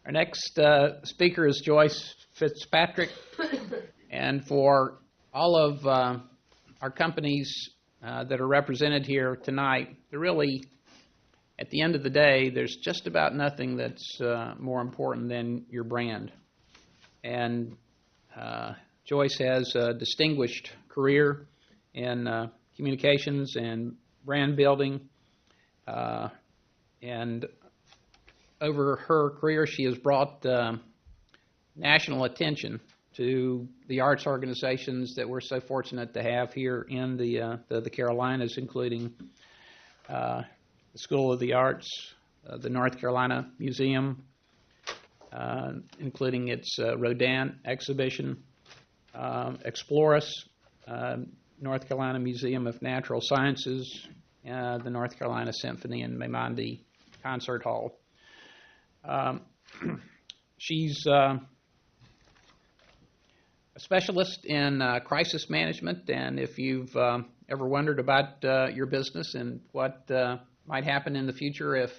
Our next speaker is Joyce Fitzpatrick, and for all of our companies that are represented here tonight, they're really, at the end of the day, there's just about nothing that's more important than your brand. And Joyce has a distinguished career in communications and brand building, and over her career, she has brought national attention to the arts organizations that we're so fortunate to have here in the Carolinas, including the School of the Arts, the North Carolina Museum, including its Rodin exhibition, Explorus, North Carolina Museum of Natural Sciences, the North Carolina Symphony and Maimandi Concert Hall. She's a specialist in crisis management, and if you've ever wondered about your business and what might happen in the future if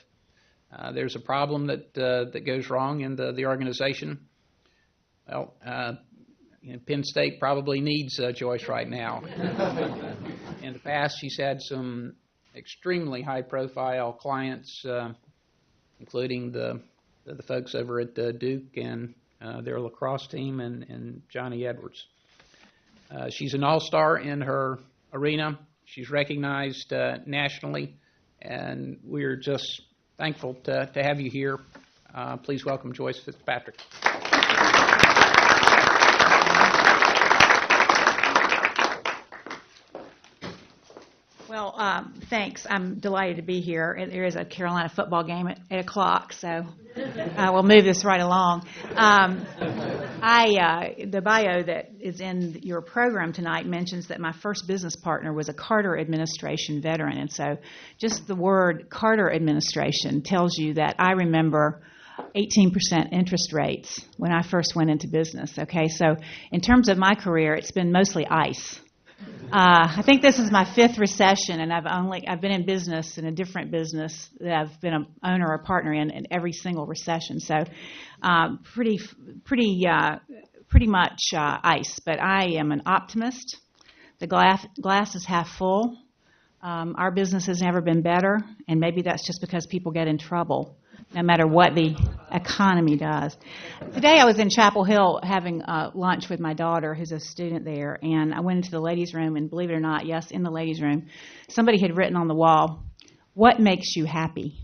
there's a problem that goes wrong in the organization, well, Penn State probably needs Joyce right now. In the past, she's had some extremely high-profile clients, including the folks over at Duke and their lacrosse team and Johnny Edwards. She's an all-star in her arena. She's recognized nationally, and we're just thankful to have you here. Please welcome Joyce Fitzpatrick. Well, thanks. I'm delighted to be here. There is a Carolina football game at 8 o'clock, so we'll move this right along. The bio that is in your program tonight mentions that my first business partner was a Carter administration veteran, and so just the word Carter administration tells you that I remember 18% interest rates when I first went into business. Okay, so in terms of my career, it's been mostly ice. I think this is my fifth recession, and I've been in business, in a different business that I've been an owner or partner in every single recession. So, pretty much ice. But I am an optimist. The glass is half full. Our business has never been better, and maybe that's just because people get in trouble, no matter what the economy does. Today I was in Chapel Hill having lunch with my daughter, who's a student there, and I went into the ladies' room, and believe it or not, yes, in the ladies' room, somebody had written on the wall, "What makes you happy?"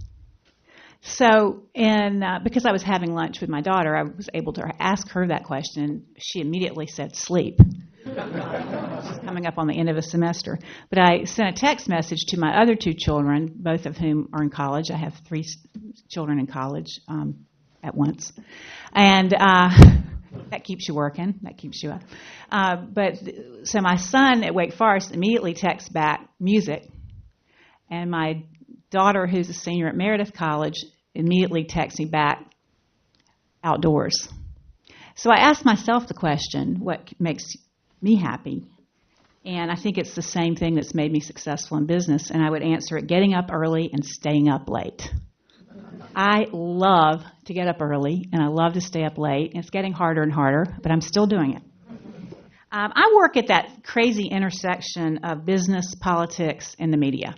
So, because I was having lunch with my daughter, I was able to ask her that question, and she immediately said, "Sleep." She's coming up on the end of a semester. But I sent a text message to my other two children, both of whom are in college. I have 3 children in college at once. And that keeps you working. That keeps you up. So my son at Wake Forest immediately texts back, "Music." And my daughter, who's a senior at Meredith College, immediately texts me back, "Outdoors." So I asked myself the question, what makes me happy? And I think it's the same thing that's made me successful in business, and I would answer it: getting up early and staying up late. I love to get up early, and I love to stay up late. It's getting harder and harder, but I'm still doing it. I work at that crazy intersection of business, politics, and the media.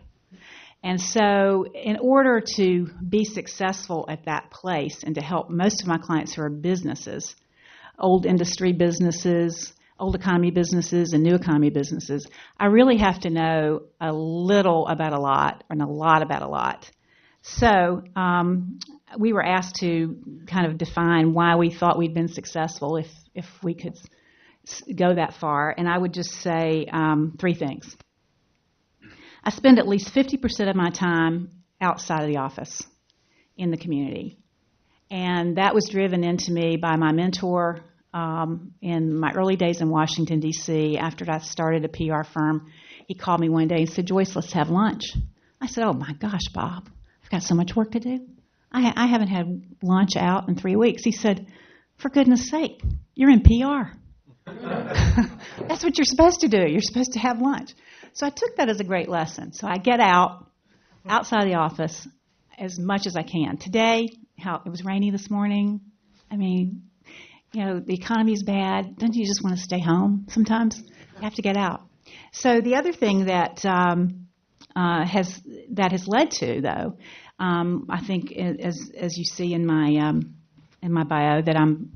And so in order to be successful at that place and to help most of my clients who are businesses, old industry businesses, old economy businesses, and new economy businesses, I really have to know a little about a lot and a lot about a lot. So we were asked to kind of define why we thought we'd been successful if we could go that far. And I would just say 3 things. I spend at least 50% of my time outside of the office in the community. And that was driven into me by my mentor in my early days in Washington, D.C. After I started a PR firm. He called me one day and said, "Joyce, let's have lunch." I said, "Oh, my gosh, Bob, I've got so much work to do. I haven't had lunch out in 3 weeks." He said, "For goodness sake, you're in PR. That's what you're supposed to do. You're supposed to have lunch." So I took that as a great lesson. So I get outside the office as much as I can. Today, it was rainy this morning. I mean, the economy's bad. Don't you just want to stay home sometimes? You have to get out. So the other thing that has led to, though, I think, as you see in my bio, that I'm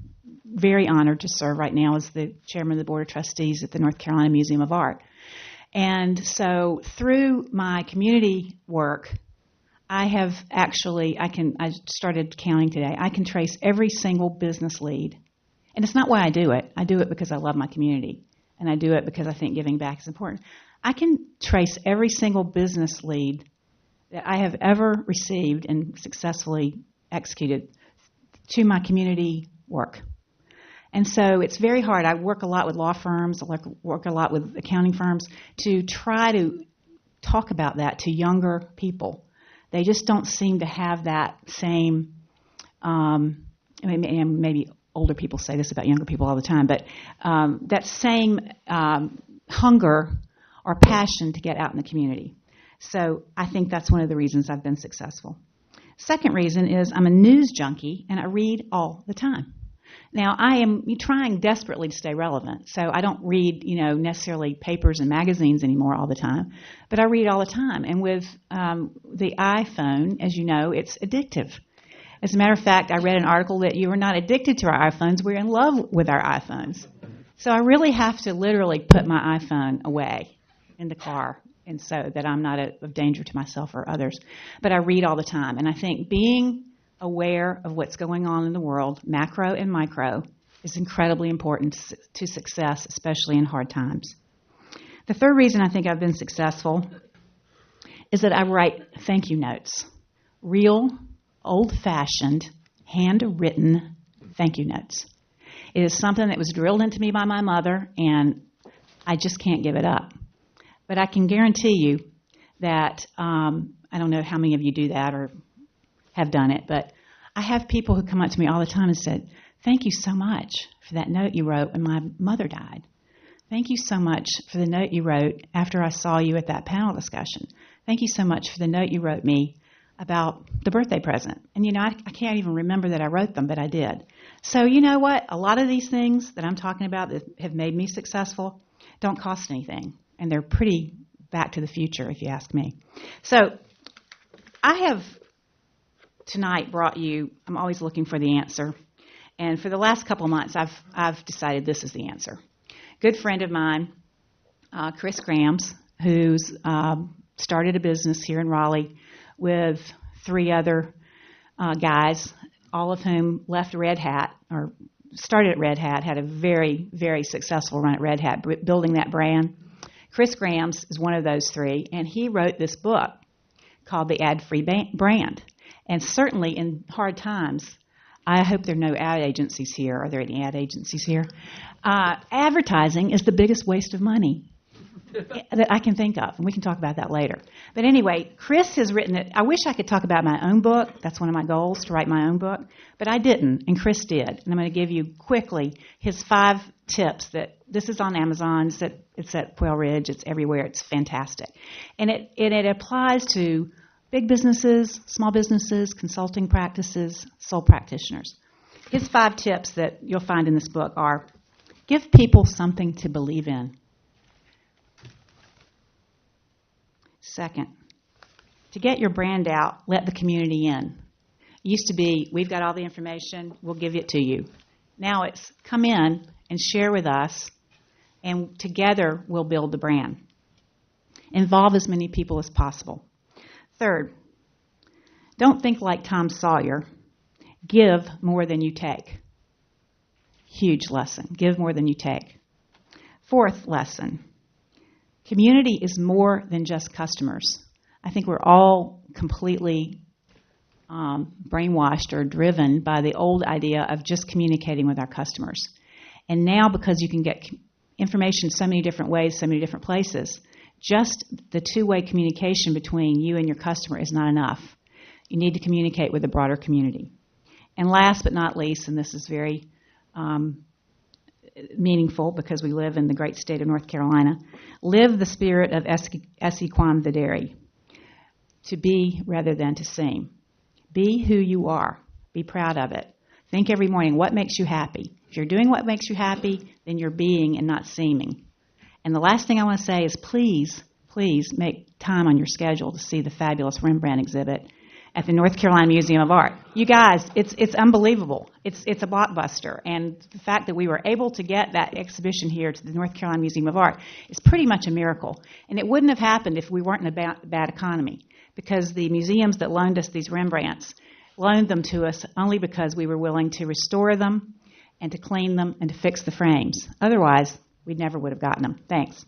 very honored to serve right now as the chairman of the board of trustees at the North Carolina Museum of Art. And so through my community work, I started counting today. I can trace every single business lead. And it's not why I do it. I do it because I love my community. And I do it because I think giving back is important. I can trace every single business lead that I have ever received and successfully executed to my community work. And so it's very hard. I work a lot with law firms. I work a lot with accounting firms to try to talk about that to younger people. They just don't seem to have that same, maybe older people say this about younger people all the time, but that same hunger or passion to get out in the community. So I think that's one of the reasons I've been successful. Second reason is I'm a news junkie and I read all the time. Now, I am trying desperately to stay relevant, so I don't read, necessarily papers and magazines anymore all the time, but I read all the time. And with the iPhone, as you know, it's addictive. As a matter of fact, I read an article that you are not addicted to our iPhones, we're in love with our iPhones. So I really have to literally put my iPhone away in the car, and so that I'm not of danger to myself or others. But I read all the time, and I think being aware of what's going on in the world, macro and micro, is incredibly important to success, especially in hard times. The third reason I think I've been successful is that I write thank you notes. Real, old-fashioned, handwritten thank you notes. It is something that was drilled into me by my mother, and I just can't give it up. But I can guarantee you that, I don't know how many of you do that or have done it, but I have people who come up to me all the time and said, thank you so much for that note you wrote when my mother died. Thank you so much for the note you wrote after I saw you at that panel discussion. Thank you so much for the note you wrote me about the birthday present. And, I can't even remember that I wrote them, but I did. So you know what? A lot of these things that I'm talking about that have made me successful don't cost anything, and they're pretty back to the future, if you ask me. So I have tonight brought you, I'm always looking for the answer. And for the last couple of months, I've decided this is the answer. Good friend of mine, Chris Grams, who's started a business here in Raleigh with 3 other guys, all of whom left Red Hat, or started at Red Hat, had a very, very successful run at Red Hat, building that brand. Chris Grams is one of those 3, and he wrote this book called The Ad-Free Brand. And certainly in hard times, I hope there are no ad agencies here. Are there any ad agencies here? Advertising is the biggest waste of money that I can think of, and we can talk about that later. But anyway, Chris has written it. I wish I could talk about my own book. That's one of my goals, to write my own book. But I didn't, and Chris did. And I'm going to give you quickly his 5 tips. That this is on Amazon. It's at Quail Ridge. It's everywhere. It's fantastic. And it applies to big businesses, small businesses, consulting practices, sole practitioners. His 5 tips that you'll find in this book are: give people something to believe in. Second, to get your brand out, let the community in. It used to be, we've got all the information, we'll give it to you. Now it's come in and share with us, and together we'll build the brand. Involve as many people as possible. Third, don't think like Tom Sawyer. Give more than you take. Huge lesson. Give more than you take. Fourth lesson, community is more than just customers. I think we're all completely brainwashed or driven by the old idea of just communicating with our customers. And now, because you can get information so many different ways, so many different places, just the two-way communication between you and your customer is not enough. You need to communicate with the broader community. And last but not least, and this is very meaningful because we live in the great state of North Carolina, live the spirit of esse quam videri, to be rather than to seem. Be who you are. Be proud of it. Think every morning, what makes you happy? If you're doing what makes you happy, then you're being and not seeming. And the last thing I want to say is please, please make time on your schedule to see the fabulous Rembrandt exhibit at the North Carolina Museum of Art. You guys, it's unbelievable. It's a blockbuster. And the fact that we were able to get that exhibition here to the North Carolina Museum of Art is pretty much a miracle. And it wouldn't have happened if we weren't in a bad economy, because the museums that loaned us these Rembrandts loaned them to us only because we were willing to restore them and to clean them and to fix the frames. Otherwise, we never would have gotten them. Thanks.